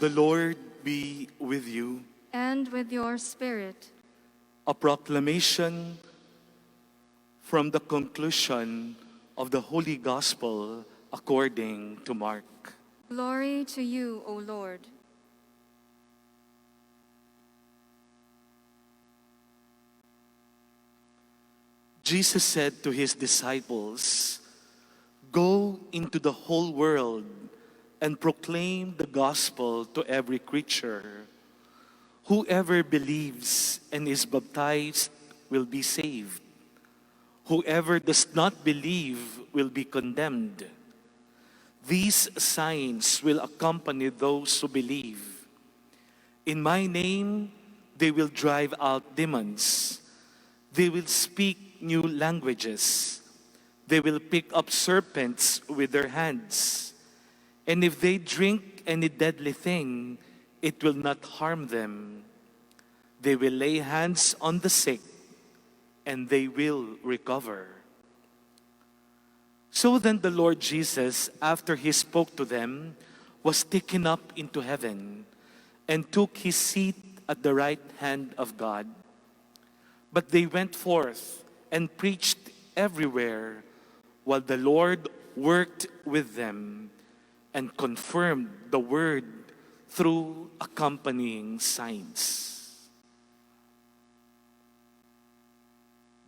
The Lord be with you. And with your spirit. A proclamation from the conclusion of the Holy Gospel according to Mark. Glory to you, O Lord. Jesus said to his disciples, "Go into the whole world and proclaim the gospel to every creature. Whoever believes and is baptized will be saved. Whoever does not believe will be condemned. These signs will accompany those who believe. In my name, they will drive out demons. They will speak new languages. They will pick up serpents with their hands. And if they drink any deadly thing, it will not harm them. They will lay hands on the sick, and they will recover." So then the Lord Jesus, after he spoke to them, was taken up into heaven and took his seat at the right hand of God. But they went forth and preached everywhere, while the Lord worked with them and confirmed the word through accompanying signs.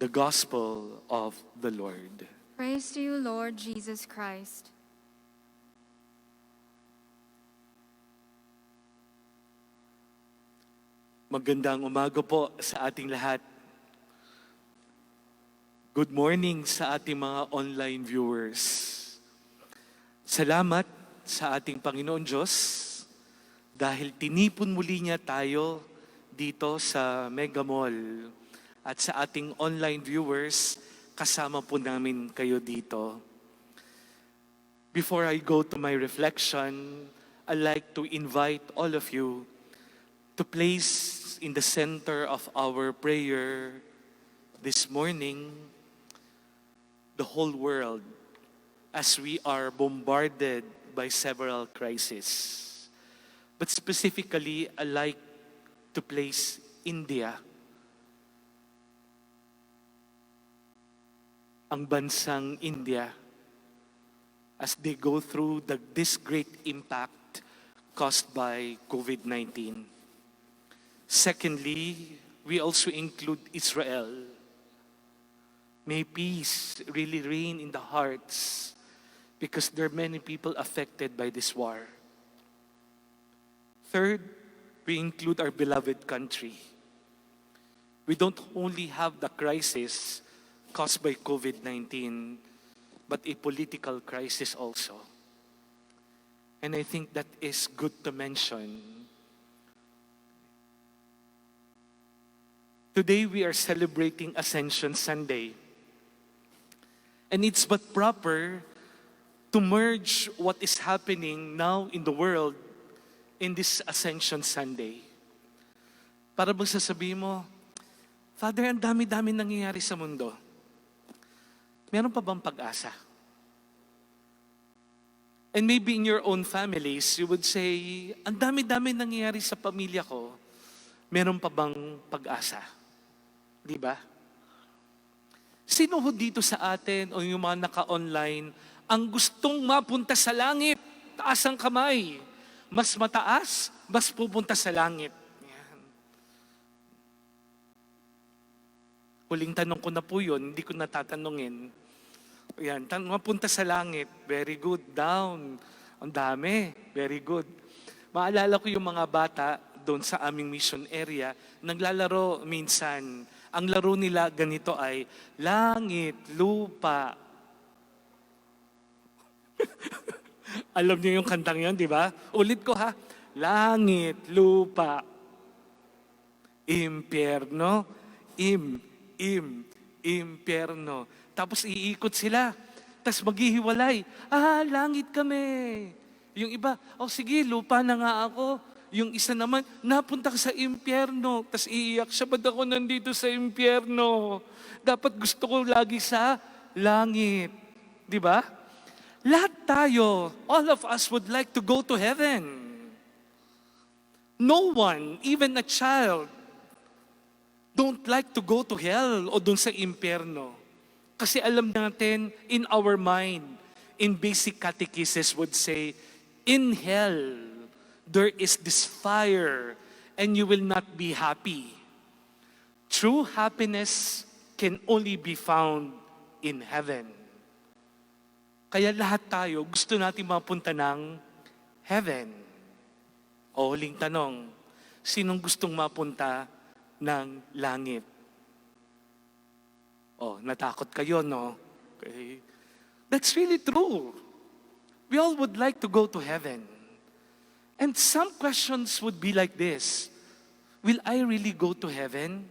The Gospel of the Lord. Praise to you, Lord Jesus Christ. Magandang umaga po sa ating lahat. Good morning sa ating mga online viewers. Salamat sa ating Panginoon Diyos dahil tinipon muli niya tayo dito sa Megamall at sa ating online viewers, kasama po namin kayo dito. Before I go to my reflection, I'd like to invite all of you to place in the center of our prayer this morning the whole world as we are bombarded by several crises. But specifically, I like to place India, ang bansang India, as they go through this great impact caused by COVID-19. Secondly, we also include Israel. May peace really reign in the hearts because there are many people affected by this war. Third, we include our beloved country. We don't only have the crisis caused by COVID-19, but a political crisis also. And I think that is good to mention. Today we are celebrating Ascension Sunday. And it's but proper to merge what is happening now in the world in this Ascension Sunday. Para bang sasabihin mo, Father, ang dami-dami nangyayari sa mundo. Meron pa bang pag-asa? And maybe in your own families, you would say, ang dami-dami nangyayari sa pamilya ko. Meron pa bang pag-asa? Di ba? Sino ho dito sa atin o yung mga naka-online ang gustong mapunta sa langit? Taas ang kamay. Mas mataas, mas pupunta sa langit. Yan. Huling tanong ko na po yun, hindi ko natatanungin. Yan, mapunta sa langit, very good. Down, ang dami, very good. Maalala ko yung mga bata doon sa aming mission area, naglalaro minsan. Ang laro nila ganito ay, langit, lupa. Alam niyo yung kantang yun, di ba? Ulit ko ha. Langit, lupa, impyerno, impyerno. Tapos iikot sila. Tapos maghihiwalay. Langit kami. Yung iba, sige, lupa na nga ako. Yung isa naman, napunta ka sa impyerno. Tapos iiyak siya, ba't ako nandito sa impyerno? Dapat gusto ko lagi sa langit. Di ba? Lahat tayo, all of us would like to go to heaven. No one, even a child, don't like to go to hell o dun sa impyerno. Kasi alam natin, in our mind, in basic catechesis would say, in hell, there is this fire and you will not be happy. True happiness can only be found in heaven. Kaya lahat tayo gusto natin mapunta ng heaven. O huling tanong, sinong gustong mapunta ng langit? Oh, natakot kayo, no? Okay. That's really true. We all would like to go to heaven. And some questions would be like this. Will I really go to heaven?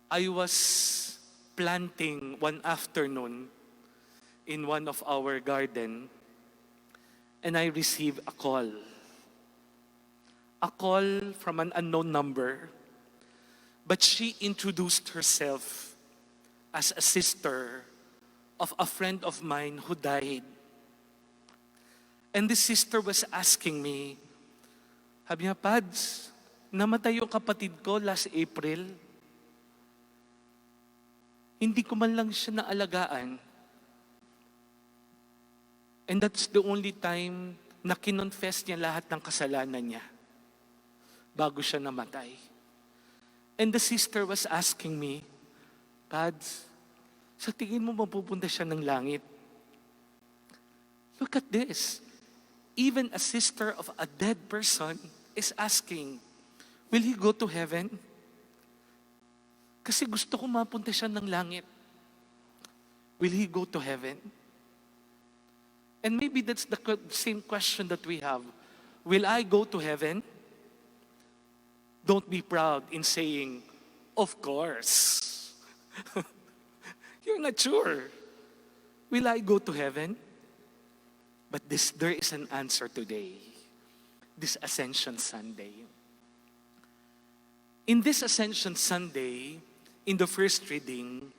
I was planting one afternoon in one of our garden, and I received a call. A call from an unknown number, but she introduced herself as a sister of a friend of mine who died. And the sister was asking me, sabi niya, Pads, namatay yung kapatid ko last April. Hindi ko man lang siya naalagaan. And that's the only time na kinonfess niya lahat ng kasalanan niya bago siya namatay. And the sister was asking me, Pads, sa tingin mo mapupunta siya ng langit? Look at this. Even a sister of a dead person is asking, will he go to heaven? Kasi gusto ko mapunta siya ng langit. Will he go to heaven? And maybe that's the same question that we have. Will I go to heaven? Don't be proud in saying, of course. You're not sure. Will I go to heaven? But there is an answer today. This Ascension Sunday. In this Ascension Sunday, in the first reading,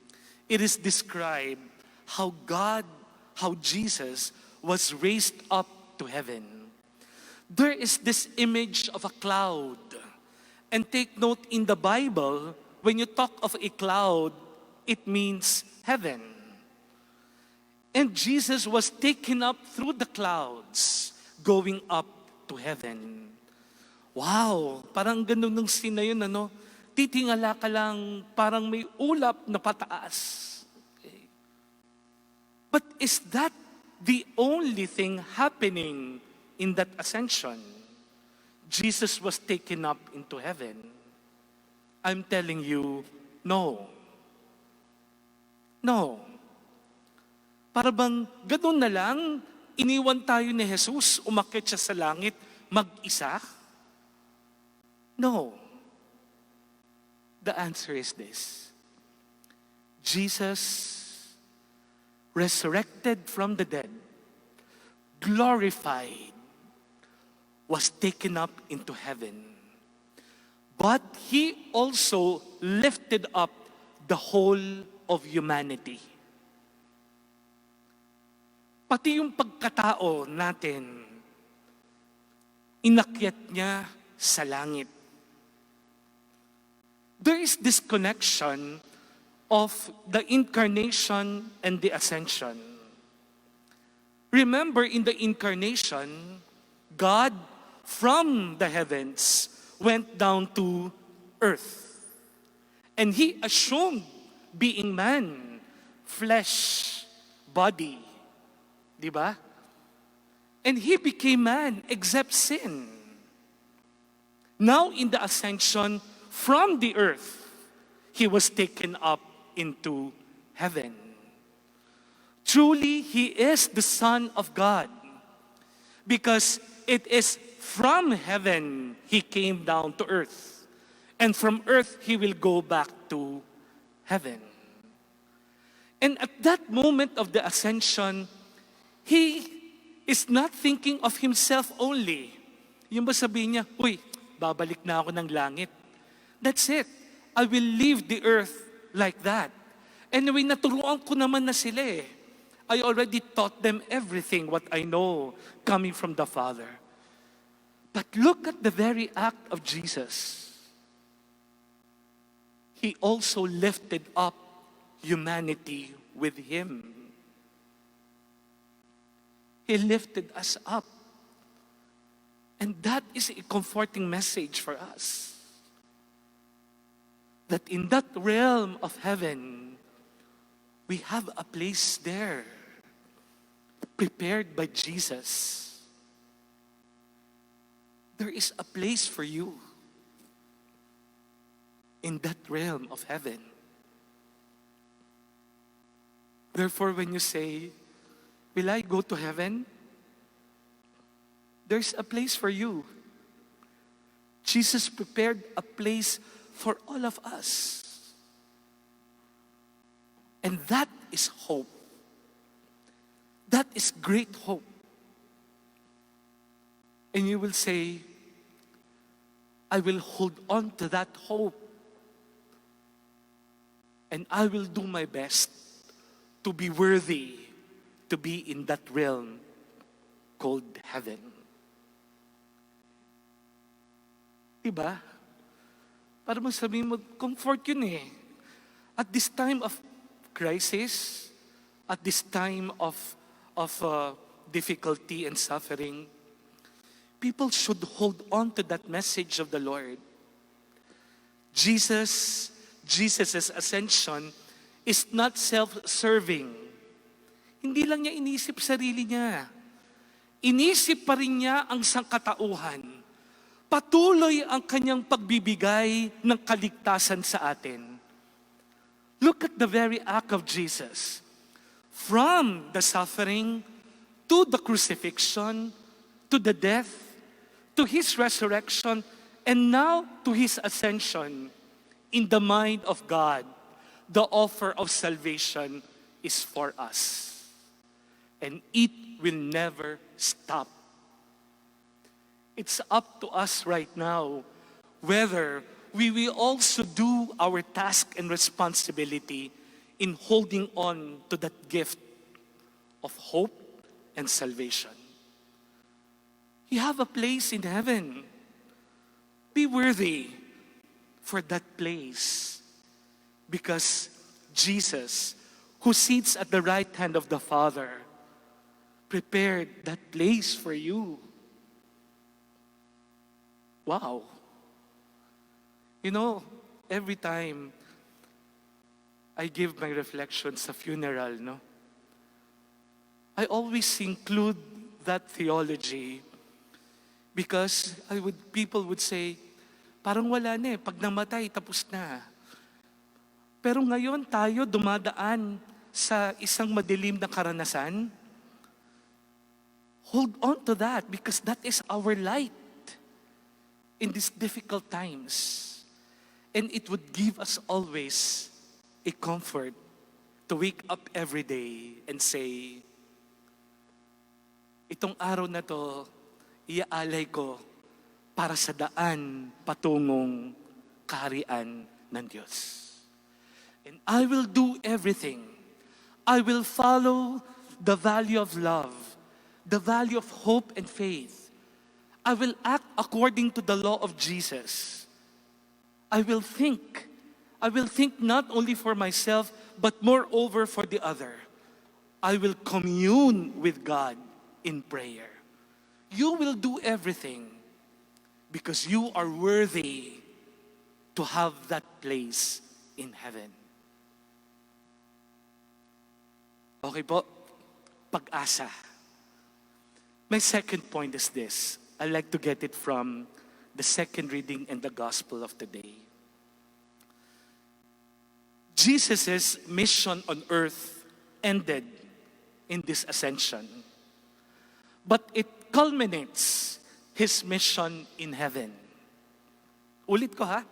it is described how Jesus was raised up to heaven. There is this image of a cloud. And take note, in the Bible, when you talk of a cloud, it means heaven. And Jesus was taken up through the clouds, going up to heaven. Wow! Parang ganun ng scene na yun, ano? Titingala ka lang, parang may ulap na pataas. Okay. But is that the only thing happening in that ascension? Jesus was taken up into heaven. I'm telling you, no. No. Para bang gano'n na lang, iniwan tayo ni Jesus, umakyat siya sa langit, mag-isa? No. The answer is this. Jesus resurrected from the dead, glorified, was taken up into heaven. But He also lifted up the whole of humanity. Pati yung pagkatao natin, inakyat niya sa langit. There is this connection of the incarnation and the ascension. Remember, in the incarnation, God from the heavens went down to earth. And He assumed being man, flesh, body. Diba? And He became man except sin. Now in the ascension, from the earth, He was taken up into heaven. Truly, He is the Son of God, because it is from heaven He came down to earth, and from earth He will go back to heaven. And at that moment of the ascension, He is not thinking of Himself only. Yung ba sabihin niya, uy, babalik na ako ng langit. That's it. I will leave the earth like that. Anyway, naturuan ko naman na sila eh. I already taught them everything what I know coming from the Father. But look at the very act of Jesus. He also lifted up humanity with him. He lifted us up. And that is a comforting message for us. That in that realm of heaven, we have a place there, prepared by Jesus. There is a place for you in that realm of heaven. Therefore, when you say, will I go to heaven? There's a place for you. Jesus prepared a place for all of us. And that is hope. That is great hope. And you will say, I will hold on to that hope. And I will do my best to be worthy to be in that realm called heaven. Diba? Para masabihin mo, comfort yun eh. At this time of crisis, at this time of difficulty and suffering, people should hold on to that message of the Lord. Jesus' ascension is not self-serving. Hindi lang niya inisip sarili niya. Inisip pa rin niya ang sangkatauhan. Patuloy ang kanyang pagbibigay ng kaligtasan sa atin. Look at the very act of Jesus. From the suffering, to the crucifixion, to the death, to His resurrection, and now to His ascension. In the mind of God, the offer of salvation is for us. And it will never stop. It's up to us right now whether we will also do our task and responsibility in holding on to that gift of hope and salvation. You have a place in heaven. Be worthy for that place, because Jesus, who sits at the right hand of the Father, prepared that place for you. Wow. You know, every time I give my reflections sa funeral, no, I always include that theology because people would say, parang wala na eh, pag namatay, tapos na. Pero ngayon tayo dumadaan sa isang madilim na karanasan. Hold on to that because that is our light in these difficult times. And it would give us always a comfort to wake up every day and say, itong araw na to, iaalay ko para sa daan patungong kaharian ng Diyos. And I will do everything. I will follow the value of love, the value of hope and faith. I will act according to the law of Jesus. I will think not only for myself, but moreover for the other. I will commune with God in prayer. You will do everything because you are worthy to have that place in heaven. Okay po, pag-asa. My second point is this. I like to get it from the second reading in the Gospel of today. Jesus' mission on earth ended in this ascension. But it culminates His mission in heaven. Ulit ko ha,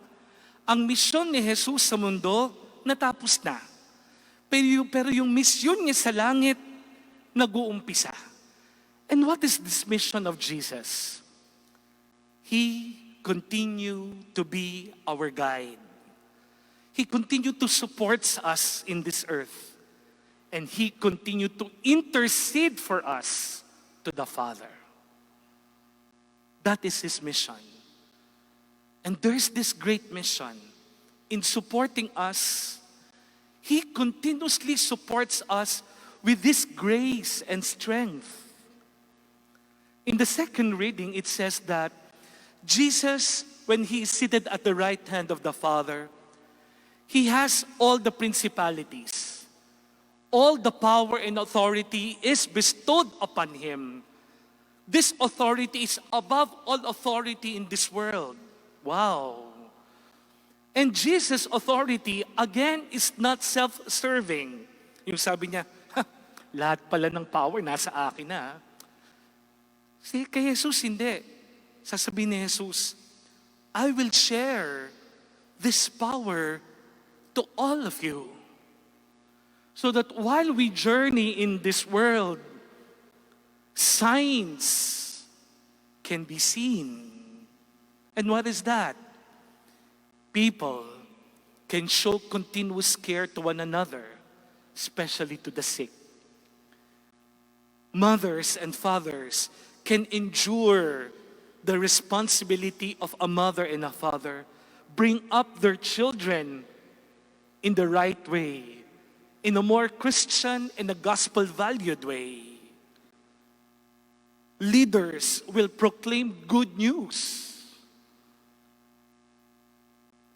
ang misyon ni Jesus sa mundo natapos na. Pero yung misyon niya sa langit nag-uumpisa. And what is this mission of Jesus? He continued to be our guide. He continued to support us in this earth. And He continued to intercede for us to the Father. That is His mission. And there's this great mission in supporting us. He continuously supports us with this grace and strength. In the second reading, it says that Jesus, when He is seated at the right hand of the Father, He has all the principalities. All the power and authority is bestowed upon Him. This authority is above all authority in this world. Wow. And Jesus' authority, again, is not self-serving. Yung sabi niya, lahat pala ng power nasa akin na. Kay Jesus, hindi. Sasabihin ni Jesus, I will share this power to all of you. So that while we journey in this world, signs can be seen. And what is that? People can show continuous care to one another, especially to the sick. Mothers and fathers can endure the responsibility of a mother and a father, bring up their children in the right way, in a more Christian and a gospel-valued way. Leaders will proclaim good news.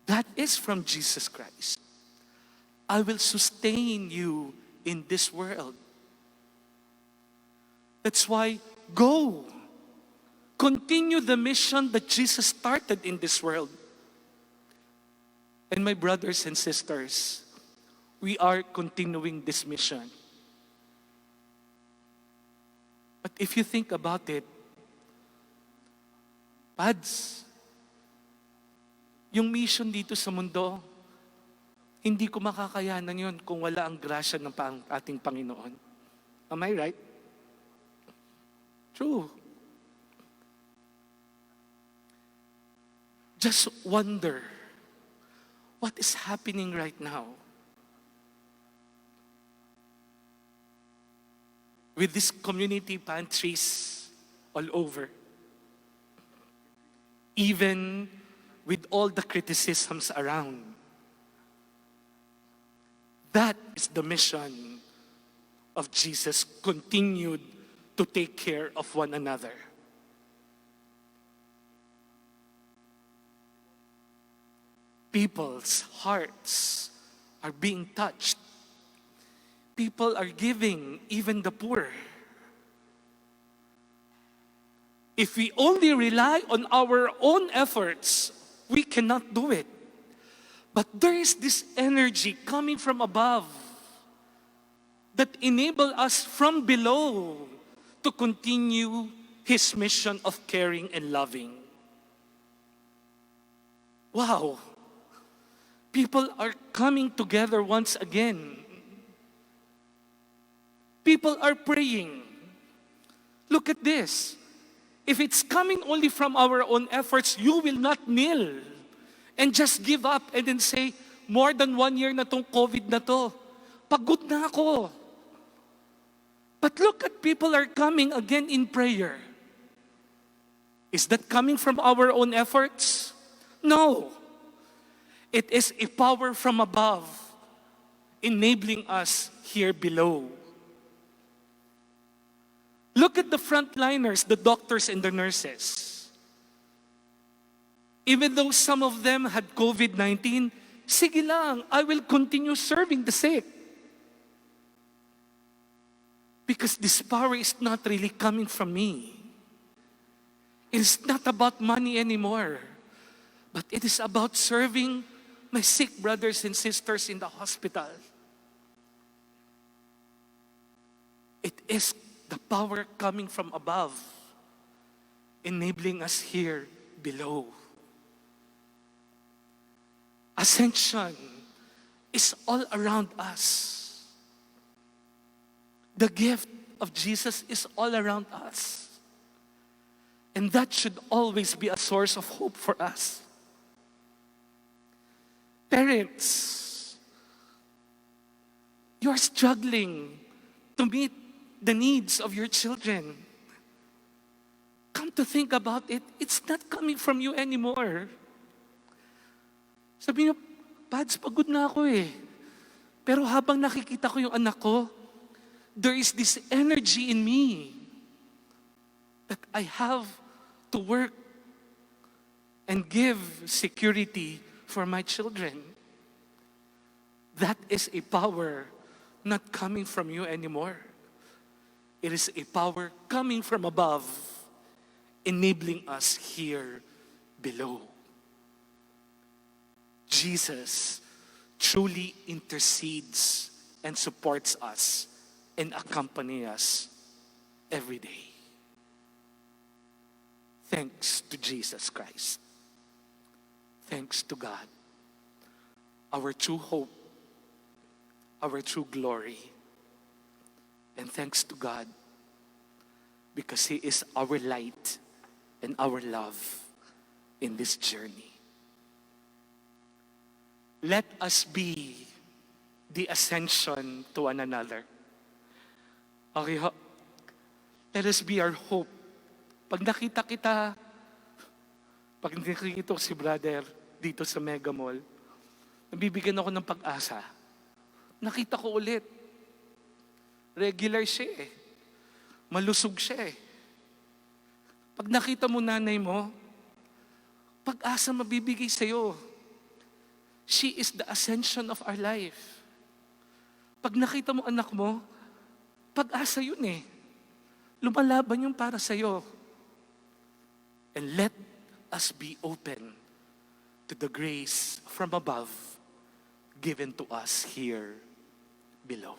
That is from Jesus Christ. I will sustain you in this world. That's why, go. Continue the mission that Jesus started in this world. And my brothers and sisters, we are continuing this mission. But if you think about it, Pads, yung mission dito sa mundo, hindi ko makakayanan yun kung wala ang grasya ng ating Panginoon. Am I right? True. Just wonder what is happening right now with these community pantries all over. Even with all the criticisms around. That is the mission of Jesus, continued to take care of one another. People's hearts are being touched. People are giving, even the poor. If we only rely on our own efforts, we cannot do it. But there is this energy coming from above that enable us from below to continue His mission of caring and loving. Wow! People are coming together once again. People are praying. Look at this. If it's coming only from our own efforts, you will not kneel and just give up and then say, more than 1 year na tong COVID na to. Pagod na ako. But look at people are coming again in prayer. Is that coming from our own efforts? No. It is a power from above enabling us here below. Look at the frontliners, the doctors and the nurses. Even though some of them had COVID-19, sige lang, I will continue serving the sick. Because this power is not really coming from me. It is not about money anymore. But it is about serving my sick brothers and sisters in the hospital. It is the power coming from above, enabling us here below. Ascension is all around us. The gift of Jesus is all around us. And that should always be a source of hope for us. Parents, you're struggling to meet the needs of your children. Come to think about it, it's not coming from you anymore. Sabi niyo, Pads, pagod na ako eh. Pero habang nakikita ko yung anak ko, there is this energy in me that I have to work and give security for my children. That is a power not coming from you anymore. It is a power coming from above, enabling us here below. Jesus truly intercedes and supports us and accompanies us every day. Thanks to Jesus Christ. Thanks to God, our true hope, our true glory. And thanks to God, because He is our light and our love in this journey. Let us be the ascension to one another. Okay ho? Let us be our hope. Pag nakita ko si brother dito sa Megamall, nabibigyan ako ng pag-asa. Nakita ko ulit. Regular siya eh. Malusog siya eh. Pag nakita mo nanay mo, pag-asa mabibigay sa'yo. She is the ascension of our life. Pag nakita mo anak mo, pag-asa yun eh. Lumalaban yun para sa'yo. And let us be open to the grace from above given to us here below.